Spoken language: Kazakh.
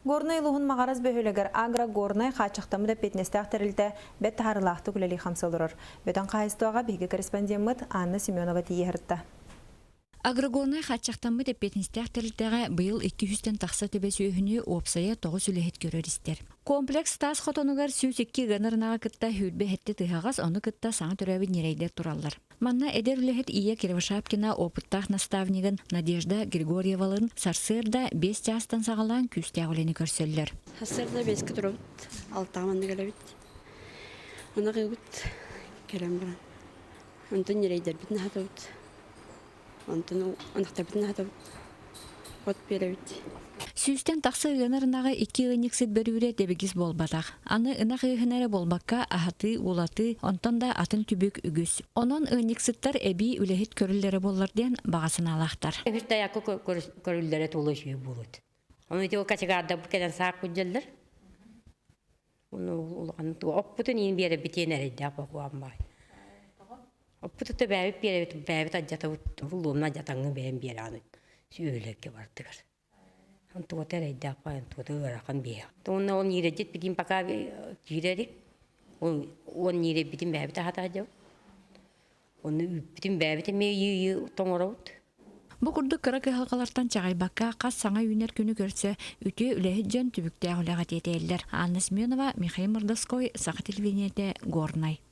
Горный луғын мағарыз бөхілігір агра горный қачықтамы да петнестәқ тәрілді бәт тағарылақты күлелі қамсылырыр. Бөтін қайыстуаға бейгі корреспондент Анна Семенова тиерді. Агрогорный хатчақтамы деп петнестәқ тәрілдіға бұйыл 200-тен тақса төбесі өйіні опсая 9 үліхет көрерістер. Комплекс тас хотонугар сүйс 2 ғанырнаға кытта хүлбе хетті тұйғағыз, оны кытта саңа түрәбі нерейдер тұралар. Манна эдер үліхет Ия Кировошапкина опыттақ наставнигін Надежда Григорьевалын сарсырда 5 жастан сағалан күстәқ үлені көрселлер. Сарсырда 5 күтіріп, 6 тағаманды кәләбет. Оны қиғыт кәләм баран. Онтын нерейдер бітін хатауыт. Онтын онақтар бітін хатауыт. От берәбет. Сүйстен тақсы ғанырнаға 2 ғынықсыт бөрүре дебегіз болбатақ. Аны ынақ ғынары болбаққа ахаты, улаты, онтан да атын түбік үгіз. Онын ғынықсыттар әбі үләхет көрілері боларден бағасын алақтар. Өсті аяқы көрілері толы жүйі болады. Оны өте ол категорда бүкеден сақ күнделдер. Оны оппытын ең бері бітен әрейді апа қуам бай. Оппытыты бәбіт аджата ұлуымна жатаңы бәйін бері аны сүйелерге бардығыр. Антуға тәрейді апа, антуға ұраққан бейі. Онына ол нері жет бітін бақа жүйрерік. Он нері бітін бәбіт ағата жау. Оны бітін бәбіт әме үйі тоңыр ауыд. Бұл күрді қыры қығалқалардан чағайбаққа қас саңа үйінер күні көрсе, үте үләхет жөн түбікті ағылаға тетелдер. Анна Семенова, Михаил Мордовской, Сақа телевидениеде Горный.